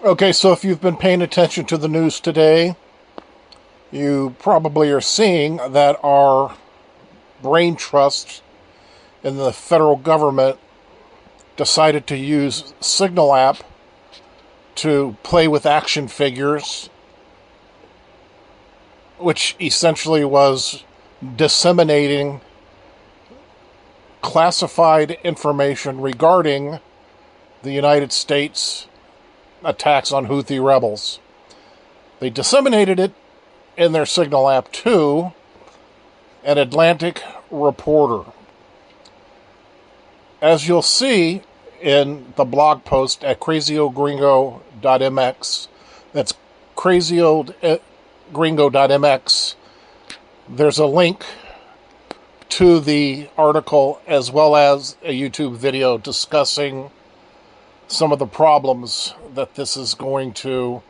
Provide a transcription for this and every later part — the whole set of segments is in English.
Okay, so if you've been paying attention to the news today, you probably are seeing that our brain trust in the federal government decided to use Signal app to play with action figures, which essentially was disseminating classified information regarding the United States attacks on Houthi rebels. They disseminated it in their Signal app to an Atlantic reporter. As you'll see in the blog post at crazyoldgringo.mx, that's crazyoldgringo.mx, there's a link to the article as well as a YouTube video discussing some of the problems that this is going to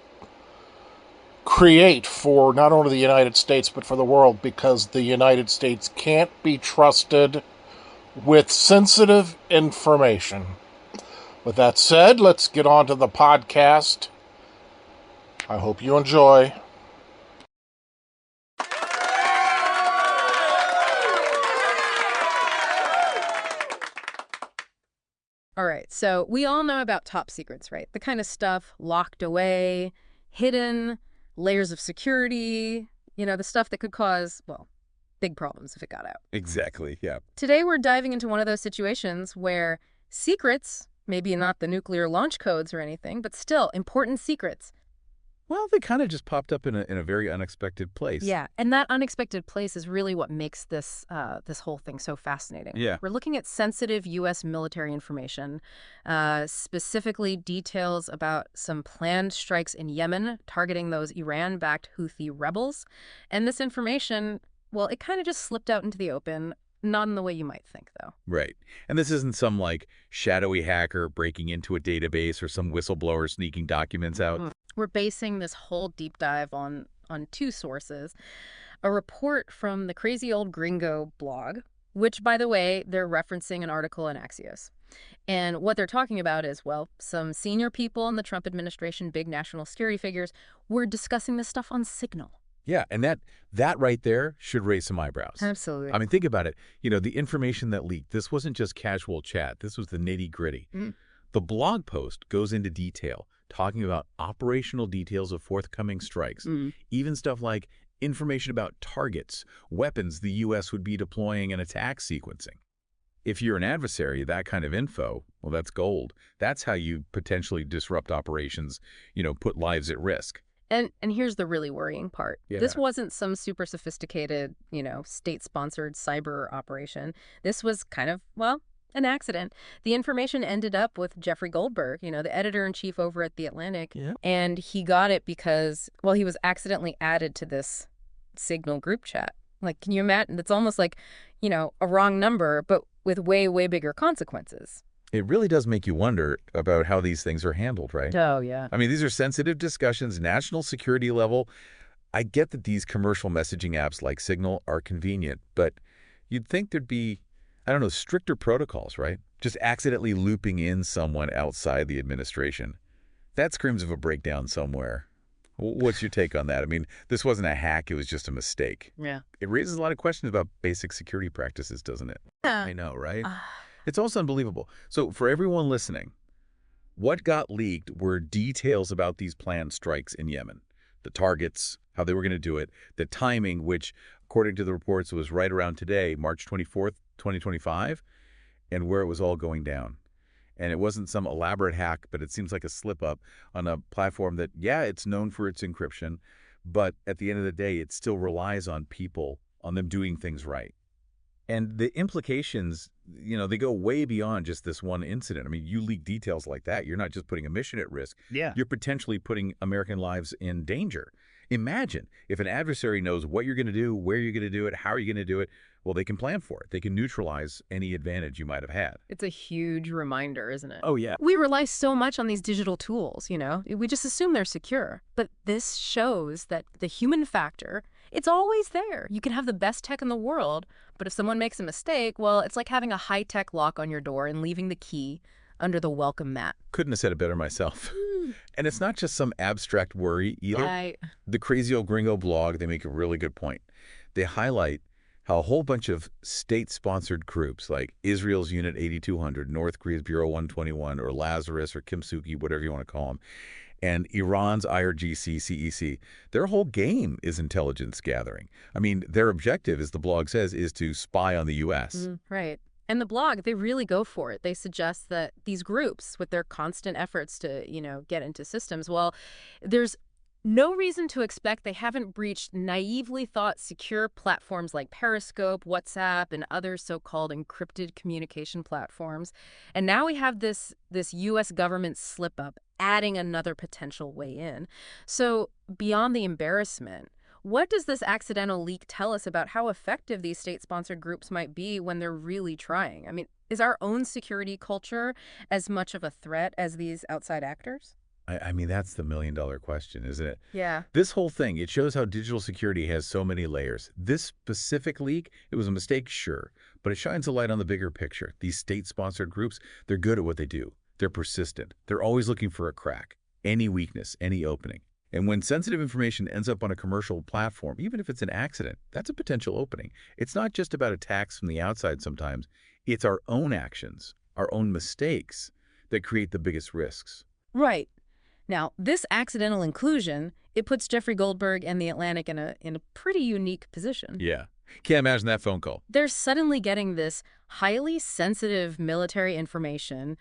create for not only the United States but for the world, because the United States can't be trusted with sensitive information. With that said, let's get on to the podcast. I hope you enjoy. All right, so we all know about top secrets, right? The kind of stuff locked away, hidden, layers of security, the stuff that could cause, well, big problems if it got out. Exactly, yeah. Today we're diving into one of those situations where secrets, maybe not the nuclear launch codes or anything, but still important secrets. Well, they kind of just popped up in a very unexpected place. Yeah, and that unexpected place is really what makes this this whole thing so fascinating. Yeah. We're looking at sensitive U.S. military information, specifically details about some planned strikes in Yemen targeting those Iran-backed Houthi rebels. And this information, well, it kind of just slipped out into the open, not in the way you might think, though. Right. And this isn't some, shadowy hacker breaking into a database or some whistleblower sneaking documents out. We're basing this whole deep dive on two sources. A report from the Crazy Old Gringo blog, which, by the way, they're referencing an article in Axios. And what they're talking about is, well, some senior people in the Trump administration, big national security figures, were discussing this stuff on Signal. Yeah, and that right there should raise some eyebrows. Absolutely. I mean, think about it. The information that leaked, this wasn't just casual chat. This was the nitty-gritty. The blog post goes into detail, talking about operational details of forthcoming strikes, even stuff like information about targets, weapons the U.S. would be deploying, and attack sequencing. If you're an adversary, that kind of info, well, that's gold. That's how you potentially disrupt operations, put lives at risk. And here's the really worrying part. Yeah. This wasn't some super sophisticated, state-sponsored cyber operation. This was kind of, well, an accident. The information ended up with Jeffrey Goldberg, the editor-in-chief over at The Atlantic. Yeah. And he got it because, well, he was accidentally added to this Signal group chat. Can you imagine? It's almost like, a wrong number, but with way, way bigger consequences. It really does make you wonder about how these things are handled, right? Oh, yeah. I mean, these are sensitive discussions, national security level. I get that these commercial messaging apps like Signal are convenient, but you'd think there'd be, I don't know, stricter protocols, right? Just accidentally looping in someone outside the administration. That screams of a breakdown somewhere. What's your take on that? I mean, this wasn't a hack, it was just a mistake. Yeah. It raises a lot of questions about basic security practices, doesn't it? Yeah. I know, right? It's also unbelievable. So for everyone listening, what got leaked were details about these planned strikes in Yemen. The targets, how they were going to do it, the timing, which, according to the reports, was right around today, March 24th, 2025, and where it was all going down. And it wasn't some elaborate hack, but it seems like a slip-up on a platform that, yeah, it's known for its encryption, but at the end of the day, it still relies on people, on them doing things right. And the implications, they go way beyond just this one incident. I mean, you leak details like that, you're not just putting a mission at risk. Yeah. You're potentially putting American lives in danger. Imagine if an adversary knows what you're going to do, where you're going to do it, how you're going to do it. Well, they can plan for it. They can neutralize any advantage you might have had. It's a huge reminder, isn't it? Oh, yeah. We rely so much on these digital tools, We just assume they're secure. But this shows that the human factor, it's always there. You can have the best tech in the world, but if someone makes a mistake, well, it's like having a high-tech lock on your door and leaving the key under the welcome mat. Couldn't have said it better myself. And it's not just some abstract worry either. I The Crazy Old Gringo blog, they make a really good point. They highlight how a whole bunch of state-sponsored groups like Israel's Unit 8200, North Korea's Bureau 121, or Lazarus or Kimsuki, whatever you want to call them, and Iran's IRGC, CEC, their whole game is intelligence gathering. I mean, their objective, as the blog says, is to spy on the U.S. Right. And the blog, they really go for it. They suggest that these groups, with their constant efforts to, get into systems, well, there's no reason to expect they haven't breached naively thought secure platforms like Periscope, WhatsApp, and other so-called encrypted communication platforms. And now we have this U.S. government slip-up adding another potential way in. So beyond the embarrassment, what does this accidental leak tell us about how effective these state-sponsored groups might be when they're really trying? I mean, is our own security culture as much of a threat as these outside actors? I mean, that's the million-dollar question, isn't it? Yeah. This whole thing, it shows how digital security has so many layers. This specific leak, it was a mistake, sure, but it shines a light on the bigger picture. These state-sponsored groups, they're good at what they do. They're persistent. They're always looking for a crack, any weakness, any opening. And when sensitive information ends up on a commercial platform, even if it's an accident, that's a potential opening. It's not just about attacks from the outside sometimes. It's our own actions, our own mistakes that create the biggest risks. Right. Now, this accidental inclusion, it puts Jeffrey Goldberg and The Atlantic in a pretty unique position. Yeah. Can't imagine that phone call. They're suddenly getting this highly sensitive military information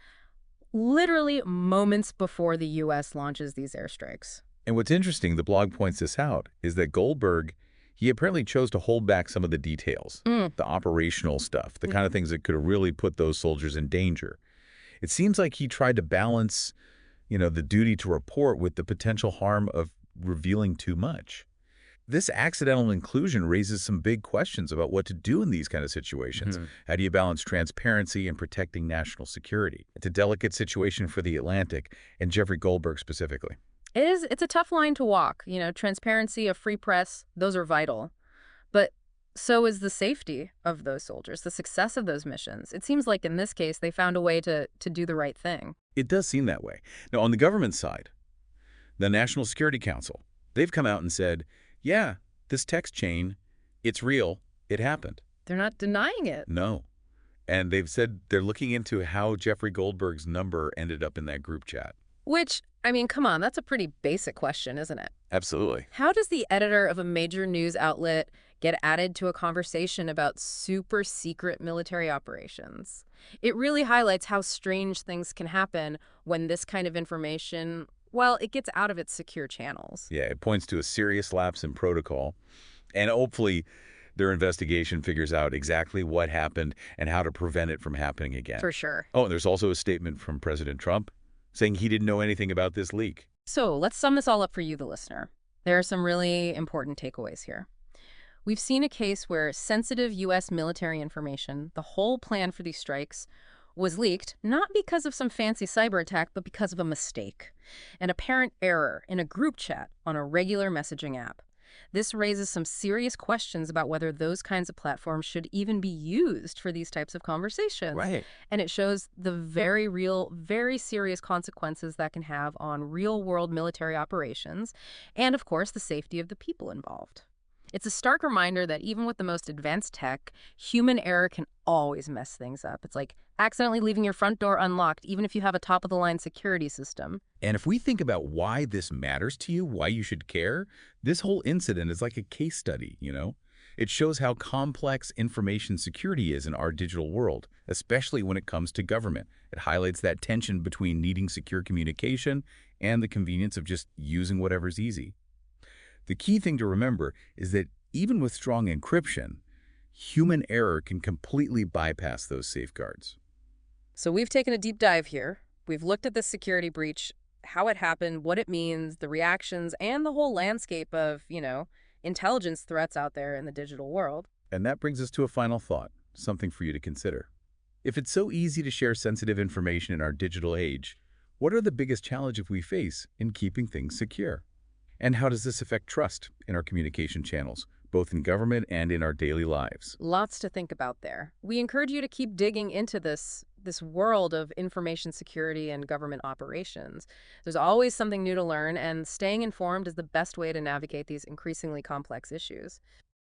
literally moments before the U.S. launches these airstrikes. And what's interesting, the blog points this out, is that Goldberg, he apparently chose to hold back some of the details, the operational stuff, the kind of things that could have really put those soldiers in danger. It seems like he tried to balance, the duty to report with the potential harm of revealing too much. This accidental inclusion raises some big questions about what to do in these kind of situations. How do you balance transparency and protecting national security? It's a delicate situation for The Atlantic and Jeffrey Goldberg specifically. It's a tough line to walk. Transparency, a free press, those are vital. But so is the safety of those soldiers, the success of those missions. It seems like in this case, they found a way to do the right thing. It does seem that way. Now, on the government side, the National Security Council, they've come out and said, yeah, this text chain, it's real. It happened. They're not denying it. No. And they've said they're looking into how Jeffrey Goldberg's number ended up in that group chat. Which, I mean, come on, that's a pretty basic question, isn't it? Absolutely. How does the editor of a major news outlet get added to a conversation about super secret military operations? It really highlights how strange things can happen when this kind of information, well, it gets out of its secure channels. Yeah, it points to a serious lapse in protocol. And hopefully their investigation figures out exactly what happened and how to prevent it from happening again. For sure. Oh, and there's also a statement from President Trump saying he didn't know anything about this leak. So let's sum this all up for you, the listener. There are some really important takeaways here. We've seen a case where sensitive U.S. military information, the whole plan for these strikes, was leaked not because of some fancy cyber attack, but because of a mistake, an apparent error in a group chat on a regular messaging app. This raises some serious questions about whether those kinds of platforms should even be used for these types of conversations. Right. And it shows the very real, very serious consequences that can have on real-world military operations and, of course, the safety of the people involved. It's a stark reminder that even with the most advanced tech, human error can always mess things up. It's like accidentally leaving your front door unlocked, even if you have a top-of-the-line security system. And if we think about why this matters to you, why you should care, this whole incident is like a case study, It shows how complex information security is in our digital world, especially when it comes to government. It highlights that tension between needing secure communication and the convenience of just using whatever's easy. The key thing to remember is that even with strong encryption, human error can completely bypass those safeguards. So we've taken a deep dive here. We've looked at this security breach, how it happened, what it means, the reactions, and the whole landscape of, intelligence threats out there in the digital world. And that brings us to a final thought, something for you to consider. If it's so easy to share sensitive information in our digital age, what are the biggest challenges we face in keeping things secure? And how does this affect trust in our communication channels, both in government and in our daily lives? Lots to think about there. We encourage you to keep digging into this this world of information security and government operations. There's always something new to learn, and staying informed is the best way to navigate these increasingly complex issues.